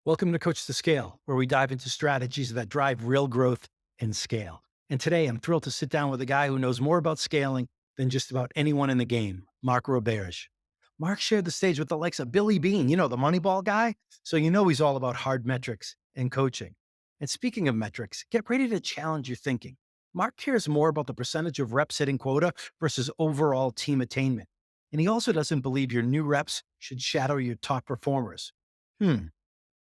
Welcome to Coach2Scale, where we dive into strategies that drive real growth and scale. And today I'm thrilled to sit down with a guy who knows more about scaling than just about anyone in the game, Mark Roberge. Mark shared the stage with the likes of Billy Bean, the Moneyball guy. So he's all about hard metrics and coaching. And speaking of metrics, get ready to challenge your thinking. Mark cares more about the percentage of reps hitting quota versus overall team attainment. And he also doesn't believe your new reps should shadow your top performers. Hmm.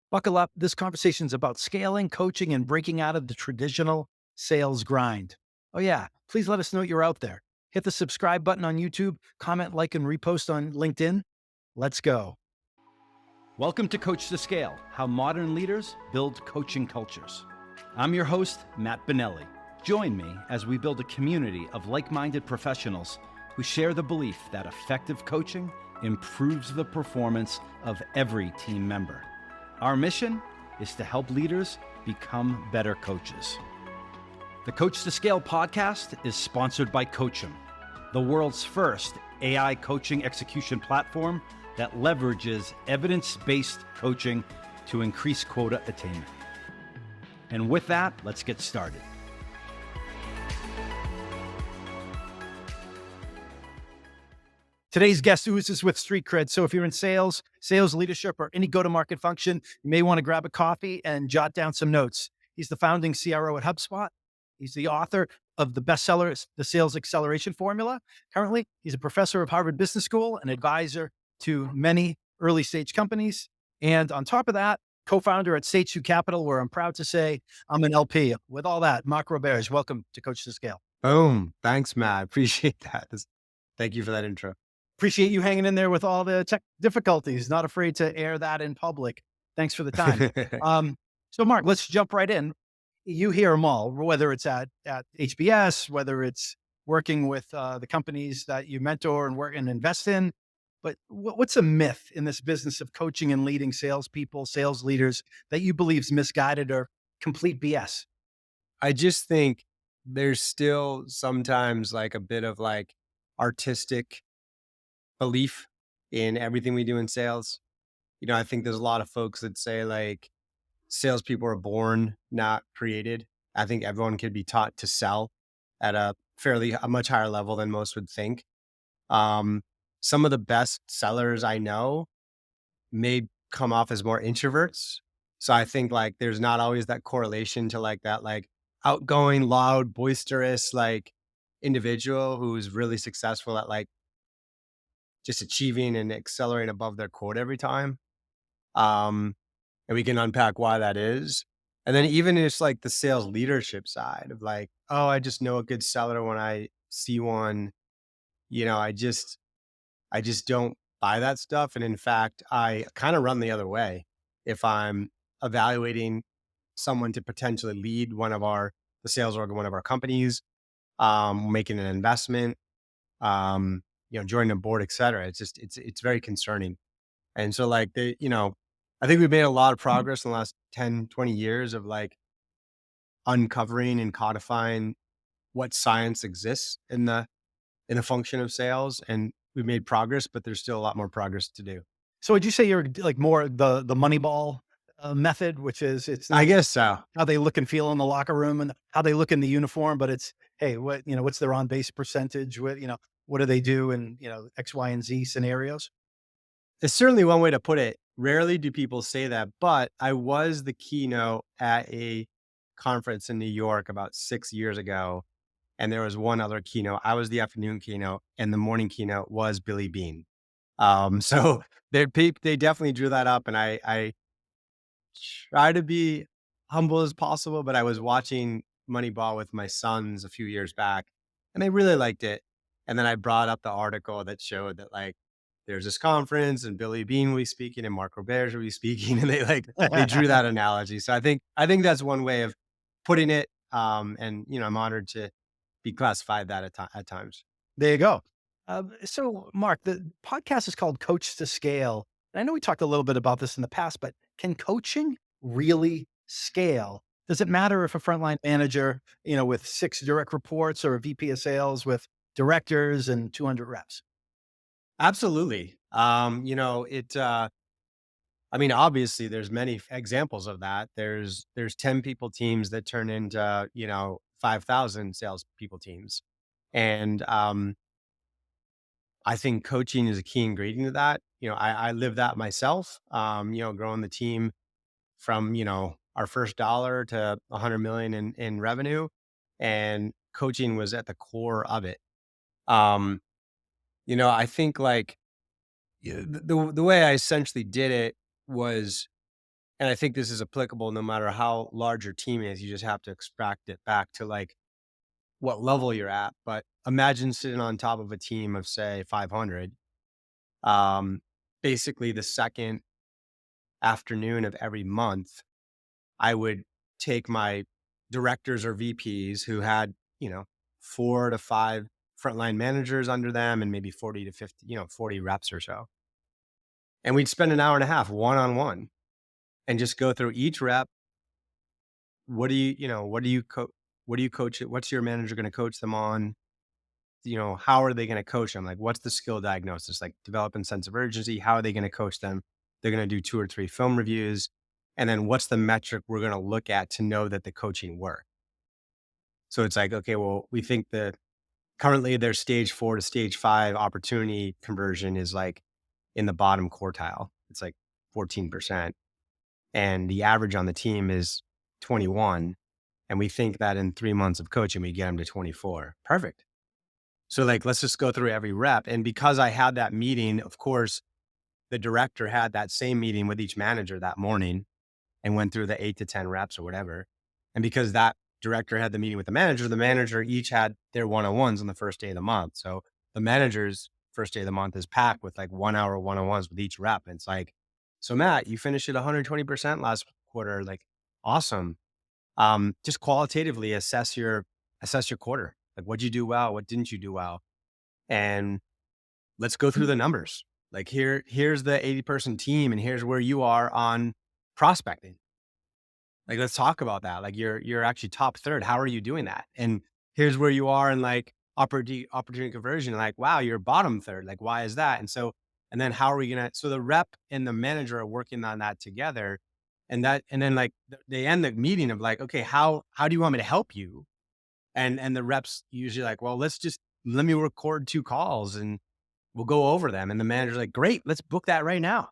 Buckle up. This conversation is about scaling, coaching, and breaking out of the traditional sales grind. Oh, yeah. Please let us know you're out there. Hit the subscribe button on YouTube, comment, like, and repost on LinkedIn. Let's go. Welcome to Coach2Scale, how modern leaders build coaching cultures. I'm your host, Matt Benelli. Join me as we build a community of like-minded professionals who share the belief that effective coaching improves the performance of every team member. Our mission is to help leaders become better coaches. The Coach2Scale podcast is sponsored by Coachum, the world's first AI coaching execution platform that leverages evidence-based coaching to increase quota attainment. And with that, let's get started. Today's guest oozes with street cred. So if you're in sales leadership, or any go-to-market function, you may want to grab a coffee and jot down some notes. He's the founding CRO at HubSpot. He's the author of the bestseller, The Sales Acceleration Formula. Currently, he's a professor of Harvard Business School, an advisor to many early stage companies. And on top of that, co-founder at Stage2 Capital, where I'm proud to say I'm an LP. With all that, Mark Roberge, welcome to Coach2Scale. Boom. Thanks, Matt. I appreciate that. Thank you for that intro. Appreciate you hanging in there with all the tech difficulties. Not afraid to air that in public. Thanks for the time. So Mark, let's jump right in. You hear them all, whether it's at HBS, whether it's working with the companies that you mentor and work and invest in. But what's a myth in this business of coaching and leading salespeople, sales leaders that you believe is misguided or complete BS? I just think there's still sometimes like a bit of like artistic belief in everything we do in sales. I think there's a lot of folks that say like salespeople are born, not created. I think everyone could be taught to sell at a much higher level than most would think. Some of the best sellers I know may come off as more introverts. So I think like there's not always that correlation to like that like outgoing, loud, boisterous like individual who's really successful at like just achieving and accelerating above their quota every time. And we can unpack why that is. And then even just like the sales leadership side of like, oh, I just know a good seller when I see one. You know, I just I just don't buy that stuff. And in fact, I kind of run the other way. If I'm evaluating someone to potentially lead the sales org of one of our companies, making an investment, joining a board, et cetera. It's very concerning. And so like I think we've made a lot of progress in the last 10, 20 years of like uncovering and codifying what science exists in the function of sales. And we've made progress, but there's still a lot more progress to do. So would you say you're like more the Moneyball method, which is it's I not guess so. how they look and feel in the locker room and how they look in the uniform, but it's, hey, what's their on base percentage? What do they do in, X, Y, and Z scenarios? It's certainly one way to put it. Rarely do people say that, but I was the keynote at a conference in New York about 6 years ago. And there was one other keynote. I was the afternoon keynote, and the morning keynote was Billy Bean. So they definitely drew that up, and I try to be humble as possible. But I was watching Moneyball with my sons a few years back, and they really liked it. And then I brought up the article that showed that like there's this conference, and Billy Bean will be speaking, and Mark Roberge will be speaking, and they drew that analogy. So I think that's one way of putting it. And I'm honored to be classified that at times. There you go. So Mark, the podcast is called Coach2Scale. And I know we talked a little bit about this in the past, but can coaching really scale? Does it matter if a frontline manager, with 6 direct reports, or a VP of sales with directors and 200 reps? Absolutely. I mean, obviously, there's many examples of that. There's 10 people teams that turn into 5,000 salespeople teams, and I think coaching is a key ingredient of that. I live that myself. Growing the team from our first dollar to 100 million in revenue, and coaching was at the core of it. Um, I think like the way I essentially did it was, and I think this is applicable no matter how large your team is. You just have to extract it back to like what level you're at. But imagine sitting on top of a team of say 500. Um, Basically, the second afternoon of every month, I would take my directors or VPs who had, 4 to 5 frontline managers under them and maybe 40 to 50, 40 reps or so. And we'd spend an hour and a half one on one and just go through each rep. What do what do you coach it? What's your manager going to coach them on? How are they going to coach them? Like, what's the skill diagnosis? Like, developing sense of urgency. How are they going to coach them? They're going to do 2 or 3 film reviews. And then what's the metric we're going to look at to know that the coaching worked? So it's like, okay, well, we think that currently their stage 4 to stage 5 opportunity conversion is like in the bottom quartile. It's like 14%. And the average on the team is 21. And we think that in 3 months of coaching, we get them to 24. Perfect. So like, let's just go through every rep. And because I had that meeting, of course, the director had that same meeting with each manager that morning and went through the 8 to 10 reps or whatever. And because that director had the meeting with the manager each had their one-on-ones on the first day of the month. So the manager's first day of the month is packed with like 1 hour one-on-ones with each rep. And it's like, so Matt, you finished at 120% last quarter. Like, awesome. Just qualitatively assess your quarter. Like, what'd you do well? What didn't you do well? And let's go through the numbers. Like, here's the 80-person team, and here's where you are on prospecting. Like, let's talk about that. Like, you're actually top third. How are you doing that? And here's where you are in like opportunity conversion. Like, wow, you're bottom third. Like, why is that? And then how are we gonna? So the rep and the manager are working on that together, and then like they end the meeting of like, okay, how do you want me to help you? And the reps usually like, well, let me record 2 calls and we'll go over them. And the manager's like, great, let's book that right now.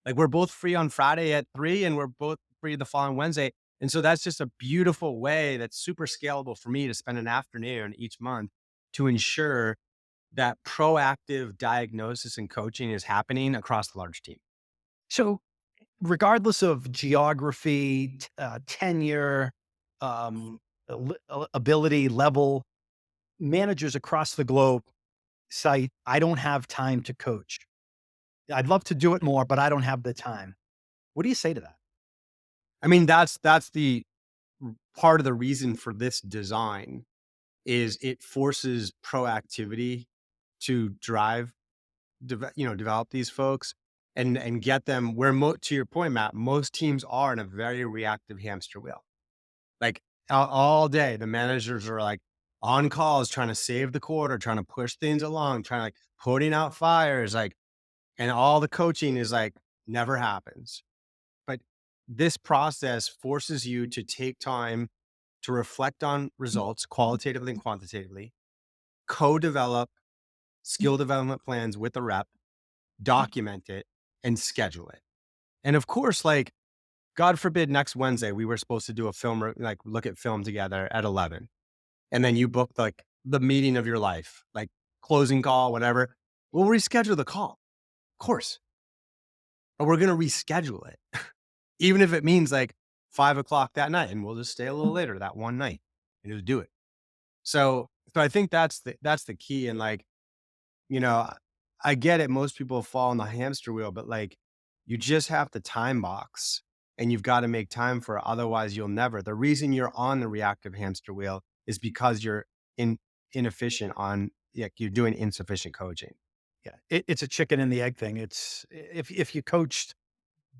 Like, we're both free on Friday at 3 and we're both free the following Wednesday. And so that's just a beautiful way that's super scalable for me to spend an afternoon each month to ensure that proactive diagnosis and coaching is happening across the large team. So, regardless of geography, tenure, ability level, managers across the globe cite, I don't have time to coach. I'd love to do it more, but I don't have the time. What do you say to that? I mean, that's the part of the reason for this design is it forces proactivity to develop these folks and get them where to your point, Matt, most teams are in a very reactive hamster wheel. Like, all day, the managers are like on calls, trying to save the quarter, trying to push things along, trying to like putting out fires, like, and all the coaching is like never happens. But this process forces you to take time to reflect on results qualitatively and quantitatively, co-develop skill development plans with the rep, document it, and schedule it. And of course, like, God forbid next Wednesday, we were supposed to do a like look at film together at 11. And then you booked like the meeting of your life, like closing call, whatever. We'll reschedule the call, of course, but we're going to reschedule it, even if it means like 5 o'clock that night. And we'll just stay a little later that one night and just do it. So I think that's the key. And like, you know, I get it. Most people fall on the hamster wheel, but like, you just have to time box and you've got to make time for it. Otherwise, you'll never. The reason you're on the reactive hamster wheel is because you're inefficient yeah, you're doing insufficient coaching. Yeah, it's a chicken and the egg thing. It's if you coached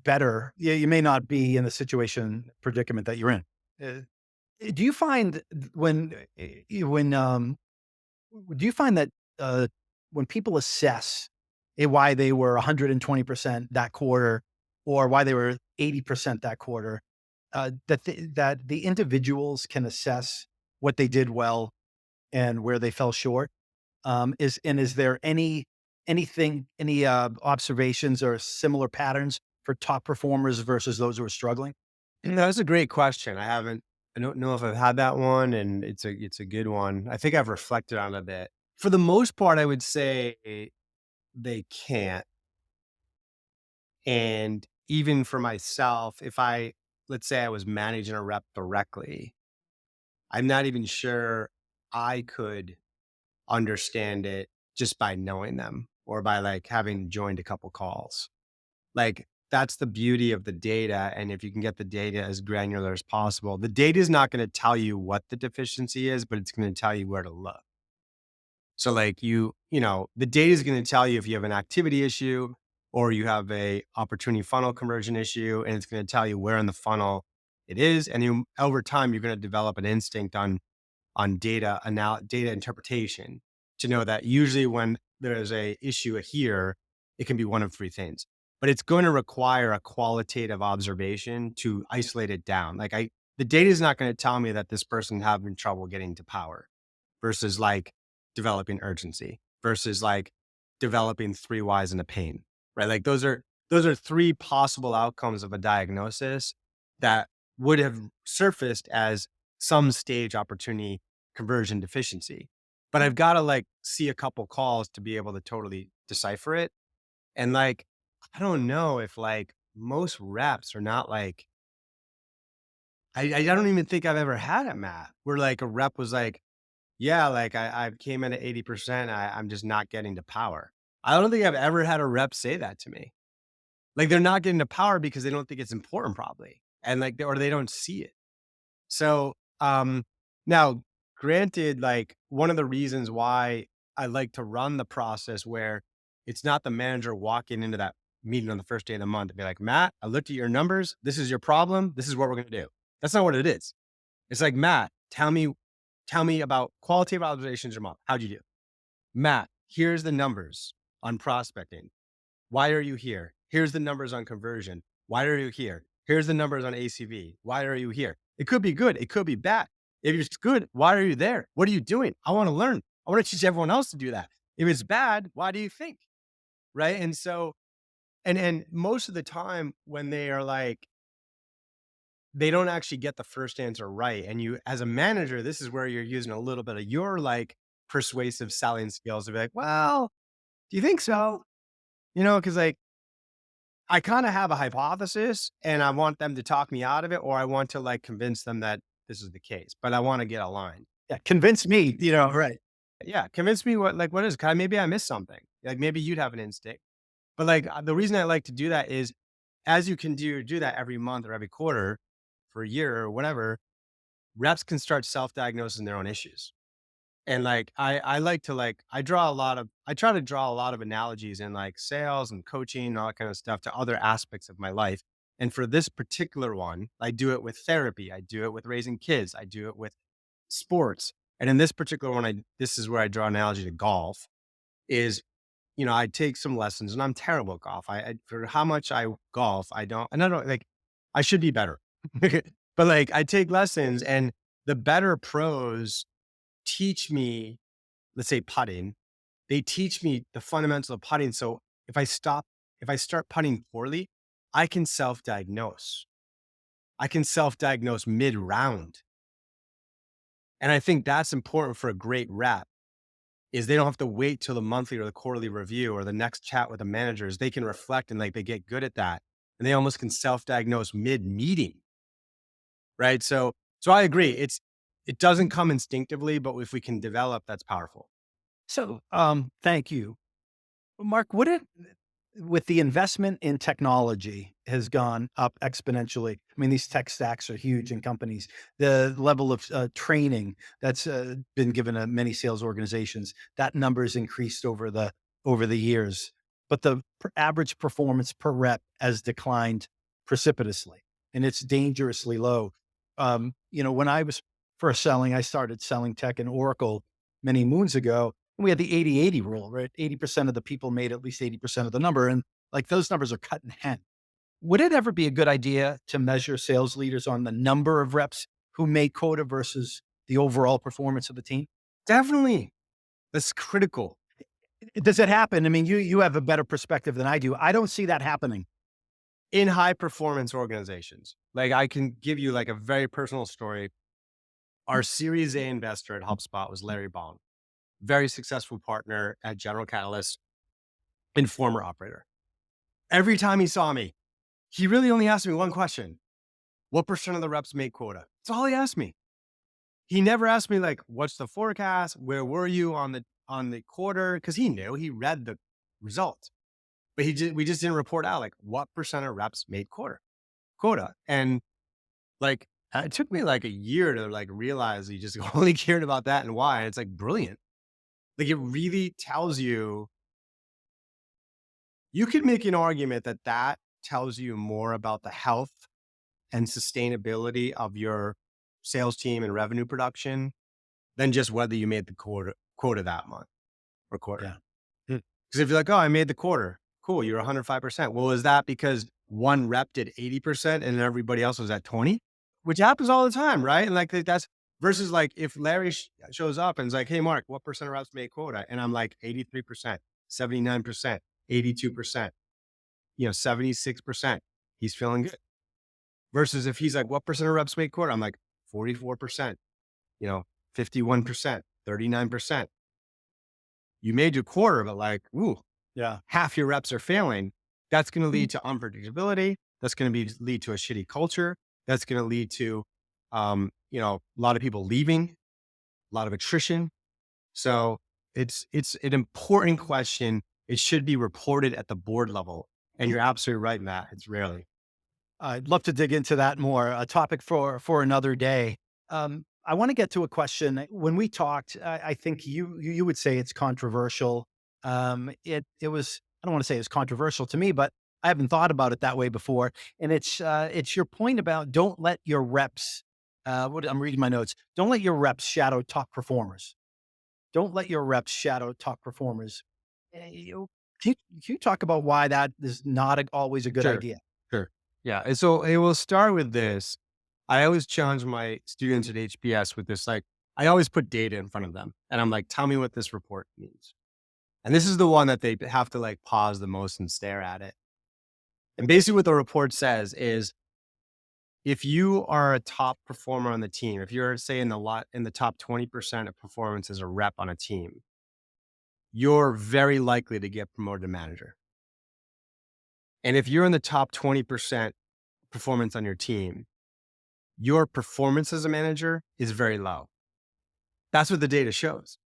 better, yeah, you may not be in the predicament that you're in. Do you find when do you find that when people assess why they were 120% that quarter, or why they were 80% that quarter, that the individuals can assess what they did well and where they fell short. Is there any observations or similar patterns for top performers versus those who are struggling? That's a great question. I don't know if I've had that one, and it's a good one. I think I've reflected on it a bit. For the most part, I would say they can't. And even for myself, if let's say I was managing a rep directly, I'm not even sure I could understand it just by knowing them or by like having joined a couple calls. Like that's the beauty of the data. And if you can get the data as granular as possible, the data is not going to tell you what the deficiency is, but it's going to tell you where to look. So like the data is going to tell you if you have an activity issue or you have a opportunity funnel conversion issue, and it's going to tell you where in the funnel it is. And over time, you're going to develop an instinct on data interpretation to know that usually when there's a issue here, it can be one of three things. But it's going to require a qualitative observation to isolate it down. The data is not going to tell me that this person having trouble getting to power versus like developing urgency versus like developing three whys in a pain, right? Like those are three possible outcomes of a diagnosis that would have surfaced as some stage opportunity conversion deficiency. But I've got to like see a couple calls to be able to totally decipher it. And like, I don't know if like most reps are not like, I don't even think I've ever had a Matt where like a rep was like, yeah, like I came in at 80%. I'm just not getting to power. I don't think I've ever had a rep say that to me. Like they're not getting to power because they don't think it's important probably. And like, or they don't see it. So, now granted, like one of the reasons why I like to run the process where it's not the manager walking into that meeting on the first day of the month and be like, Matt, I looked at your numbers. This is your problem. This is what we're going to do. That's not what it is. It's like, Matt, tell me about qualitative observations your month. How'd you do? Matt, here's the numbers on prospecting. Why are you here? Here's the numbers on conversion. Why are you here? Here's the numbers on ACV. Why are you here? It could be good. It could be bad. If it's good, why are you there? What are you doing? I want to learn. I want to teach everyone else to do that. If it's bad, why do you think? Right. And so, and most of the time when they are like, they don't actually get the first answer right. And you, as a manager, this is where you're using a little bit of your like persuasive selling skills to be like, well, do you think so? Cause like, I kind of have a hypothesis and I want them to talk me out of it, or I want to like convince them that this is the case, but I want to get aligned. Yeah, convince me, right. Yeah. Convince me what is, maybe I missed something. Like maybe you'd have an instinct, but like the reason I like to do that is as you can do that every month or every quarter for a year or whatever, reps can start self-diagnosing their own issues. And like I like to like I try to draw a lot of analogies in like sales and coaching and all that kind of stuff to other aspects of my life. And for this particular one, I do it with therapy, I do it with raising kids, I do it with sports. And in this particular one, this is where I draw an analogy to golf is, I take some lessons and I'm terrible at golf. For how much I golf, I don't like I should be better. But like I take lessons and the better pros teach me, let's say putting, they teach me the fundamentals of putting. So if I start putting poorly, I can self-diagnose. I can self-diagnose mid-round. And I think that's important for a great rep is they don't have to wait till the monthly or the quarterly review or the next chat with the managers. They can reflect and like they get good at that. And they almost can self-diagnose mid-meeting. Right. So I agree. It doesn't come instinctively, but if we can develop, that's powerful. So, thank you. Mark, with the investment in technology has gone up exponentially. I mean, these tech stacks are huge in companies. The level of training that's been given to many sales organizations, that number has increased over the years. But the average performance per rep has declined precipitously, and it's dangerously low. When I was first selling, I started selling tech in Oracle many moons ago, and we had the 80/80 rule, right? 80% of the people made at least 80% of the number. And like those numbers are cut in half. Would it ever be a good idea to measure sales leaders on the number of reps who made quota versus the overall performance of the team? Definitely. That's critical. Does it happen? I mean, you have a better perspective than I do. I don't see that happening. In high performance organizations. Like I can give you like a very personal story. Our Series A investor at HubSpot was Larry Bond, very successful partner at General Catalyst and former operator. Every time he saw me, he really only asked me one question. What percent of the reps make quota? That's all he asked me. He never asked me like, what's the forecast? Where were you on the quarter? Because he knew, he read the results. But we just didn't report out like what percent of reps made quota. And like it took me like a year to like realize he just only cared about that and why. It's like brilliant. Like it really tells you, you could make an argument that that tells you more about the health and sustainability of your sales team and revenue production than just whether you made the quota that month or quarter. Yeah. Because if you're like, oh, I made the quarter, cool, you're 105%. Well, is that because one rep did 80% and everybody else was at 20? Which happens all the time, right? And like that's versus like if Larry shows up and is like, hey, Mark, what percent of reps made quota? And I'm like 83%, 79%, 82%, 76%. He's feeling good. Versus if he's like, what percent of reps made quota? I'm like 44%, 51%, 39%. You made your quarter, but like, ooh, Yeah. half your reps are failing. That's going to lead to unpredictability. That's going to lead to a shitty culture. That's going to lead to, a lot of people leaving, a lot of attrition. So it's an important question. It should be reported at the board level. And you're absolutely right, Matt. It's rarely. I'd love to dig into that more, a topic for another day. I want to get to a question. When we talked, I think you would say it's controversial. It was, I don't want to say it's controversial to me, but I haven't thought about it that way before. And it's your point about don't let your reps. I'm reading my notes. Don't let your reps shadow top performers. Don't let your reps shadow top performers. Can you talk about why that is not always a good Sure. idea? Sure. Yeah. And so it will start with this. I always challenge my students at HBS with this, like, I always put data in front of them and I'm like, tell me what this report means. And this is the one that they have to like pause the most and stare at it. And basically what the report says is if you are a top performer on the team, if you're say in the top 20% of performance as a rep on a team, you're very likely to get promoted to manager. And if you're in the top 20% performance on your team, your performance as a manager is very low. That's what the data shows.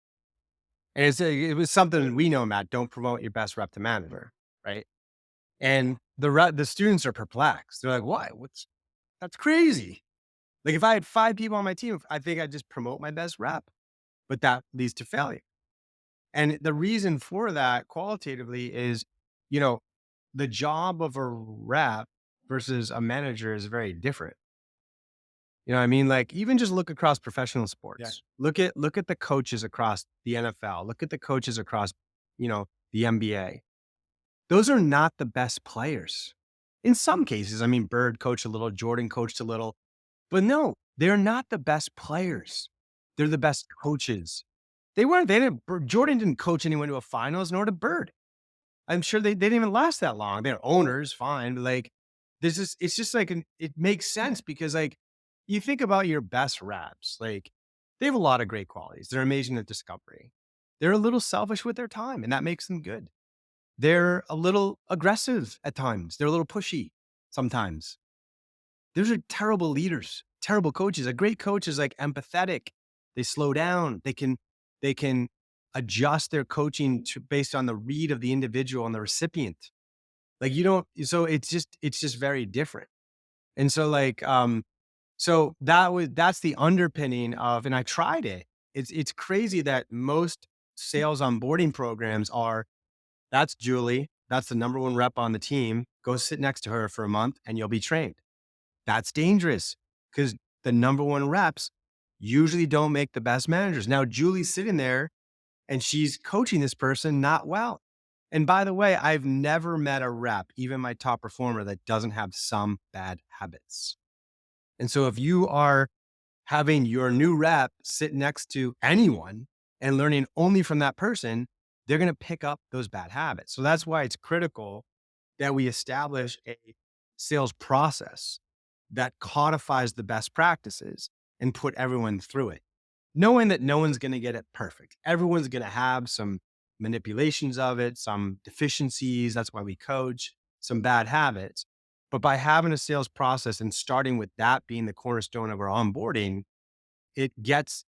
And it was something we know, Matt, don't promote your best rep to manager, right? And the students are perplexed. They're like, why? That's crazy. Like if I had 5 people on my team, I think I'd just promote my best rep, but that leads to failure. And the reason for that qualitatively is, the job of a rep versus a manager is very different. You know what I mean? Like even just look across professional sports. Yeah. Look at the coaches across the NFL. Look at the coaches across, the NBA. Those are not the best players. In some cases, I mean, Bird coached a little, Jordan coached a little, but no, they're not the best players. They're the best coaches. Jordan didn't coach anyone to a finals, nor did Bird. I'm sure they didn't even last that long. They're owners, fine. But like, it's just like, it makes sense because like, you think about your best reps, like they have a lot of great qualities. They're amazing at discovery. They're a little selfish with their time and that makes them good. They're a little aggressive at times. They're a little pushy sometimes. Those are terrible leaders, terrible coaches. A great coach is like empathetic. They slow down. They can adjust their coaching based on the read of the individual and the recipient. Like so it's just very different. And so like, so that's the underpinning of, and I tried it. It's crazy that most sales onboarding programs that's Julie. That's the number 1 rep on the team. Go sit next to her for a month and you'll be trained. That's dangerous because the number 1 reps usually don't make the best managers. Now Julie's sitting there and she's coaching this person not well. And by the way, I've never met a rep, even my top performer, that doesn't have some bad habits. And so if you are having your new rep sit next to anyone and learning only from that person, they're going to pick up those bad habits. So that's why it's critical that we establish a sales process that codifies the best practices and put everyone through it, knowing that no one's going to get it perfect. Everyone's going to have some manipulations of it, some deficiencies. That's why we coach, some bad habits. But by having a sales process and starting with that being the cornerstone of our onboarding, it gets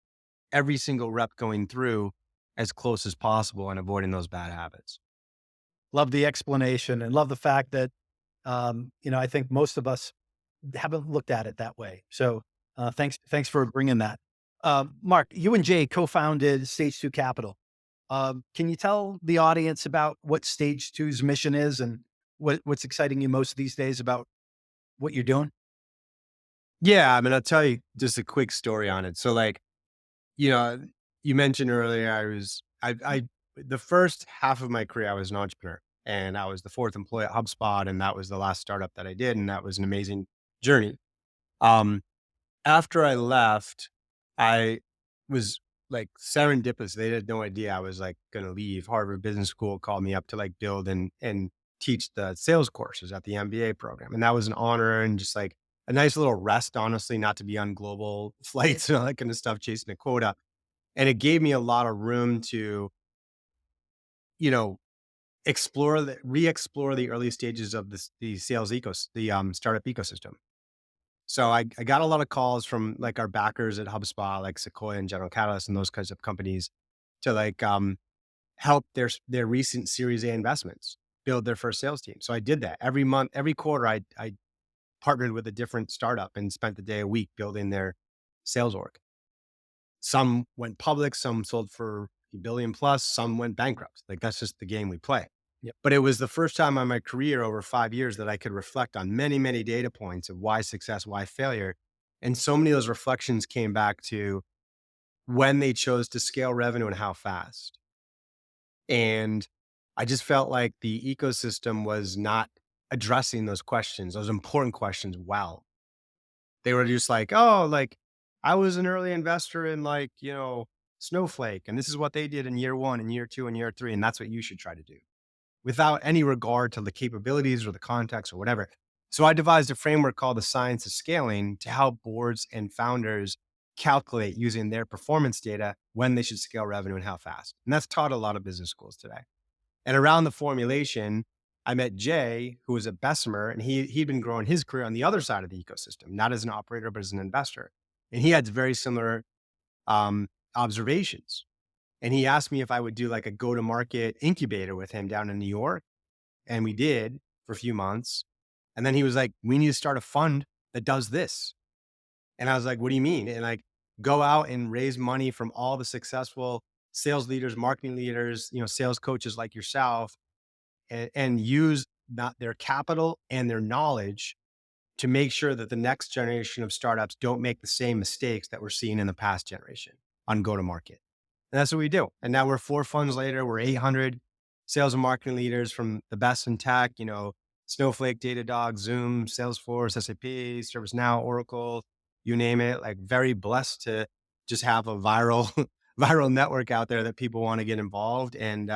every single rep going through as close as possible and avoiding those bad habits. Love the explanation and love the fact that, I think most of us haven't looked at it that way. So thanks for bringing that. Mark, you and Jay co-founded Stage2 Capital. Can you tell the audience about what Stage 2's mission is and what's exciting you most these days about what you're doing? Yeah, I mean, I'll tell you just a quick story on it. So, like, you know, you mentioned earlier, the first half of my career, I was an entrepreneur, and I was the fourth employee at HubSpot, and that was the last startup that I did, and that was an amazing journey. Um, After I left, I was like serendipitous. They had no idea I was like going to leave. Harvard Business School called me up to like build and teach the sales courses at the MBA program. And that was an honor and just like a nice little rest, honestly, not to be on global flights and all that kind of stuff, chasing a quota. And it gave me a lot of room to, you know, re-explore the early stages of the sales startup ecosystem. So I got a lot of calls from like our backers at HubSpot, like Sequoia and General Catalyst and those kinds of companies to like help their recent Series A investments build their first sales team. So I did that every month, every quarter. I partnered with a different startup and spent the day a week building their sales org. Some went public, some sold for a billion plus, some went bankrupt. Like that's just the game we play. Yep. But it was the first time in my career over 5 years that I could reflect on many, many data points of why success, why failure. And so many of those reflections came back to when they chose to scale revenue and how fast. And I just felt like the ecosystem was not addressing those questions, those important questions well. They were just like, oh, like I was an early investor in like, Snowflake, and this is what they did in year one and year two and year three. And that's what you should try to do without any regard to the capabilities or the context or whatever. So I devised a framework called the science of scaling to help boards and founders calculate using their performance data when they should scale revenue and how fast. And that's taught a lot of business schools today. And around the formulation, I met Jay, who was at Bessemer, and he'd been growing his career on the other side of the ecosystem, not as an operator, but as an investor. And he had very similar observations. And he asked me if I would do like a go-to-market incubator with him down in New York. And we did for a few months. And then he was like, we need to start a fund that does this. And I was like, what do you mean? And like, go out and raise money from all the successful sales leaders, marketing leaders, sales coaches like yourself, and use not their capital and their knowledge to make sure that the next generation of startups don't make the same mistakes that we're seeing in the past generation on go to market. And that's what we do. And now we're 4 funds later, we're 800 sales and marketing leaders from the best in tech, Snowflake, Datadog, Zoom, Salesforce, SAP, ServiceNow, Oracle, you name it. Like very blessed to just have a viral, viral network out there that people want to get involved. And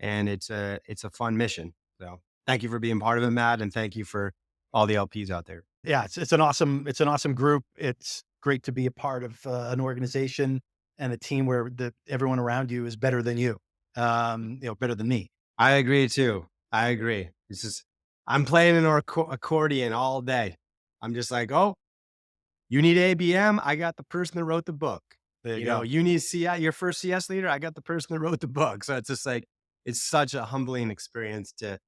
it's a fun mission. So thank you for being part of it, Matt. And thank you for all the LPs out there. Yeah, it's an awesome group. It's great to be a part of an organization and a team where everyone around you is better than you, better than me. I agree too. I agree. I'm playing an accordion all day. I'm just like, oh, you need ABM? I got the person that wrote the book. There you go. You need your first CS leader? I got the person that wrote the book. So it's just like, it's such a humbling experience to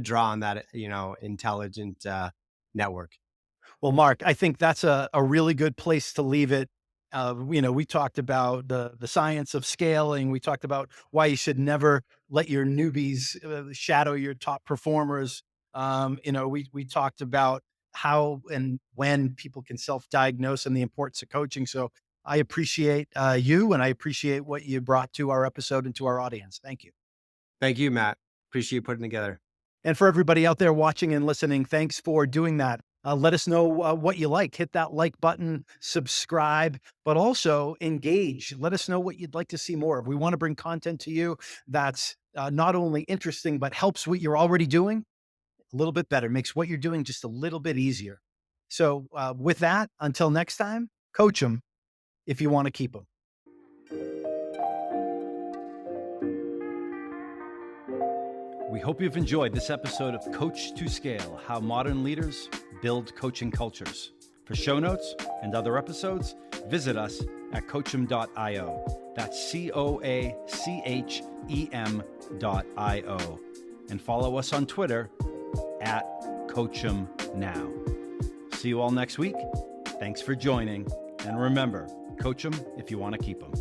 draw on that, intelligent network. Well, Mark, I think that's a really good place to leave it. We talked about the science of scaling. We talked about why you should never let your newbies shadow your top performers. We talked about how and when people can self-diagnose and the importance of coaching. So I appreciate you, and I appreciate what you brought to our episode and to our audience. Thank you. Thank you, Matt. Appreciate you putting together. And for everybody out there watching and listening, thanks for doing that. Let us know what you like. Hit that like button, subscribe, but also engage. Let us know what you'd like to see more of. We want to bring content to you that's not only interesting, but helps what you're already doing a little bit better, makes what you're doing just a little bit easier. So with that, until next time, coach them if you want to keep them. We hope you've enjoyed this episode of Coach2Scale, How Modern Leaders Build Coaching Cultures. For show notes and other episodes, visit us at coachem.io. That's COACHEM.io. And follow us on Twitter at CoachemNow. See you all next week. Thanks for joining. And remember, coach them if you want to keep them.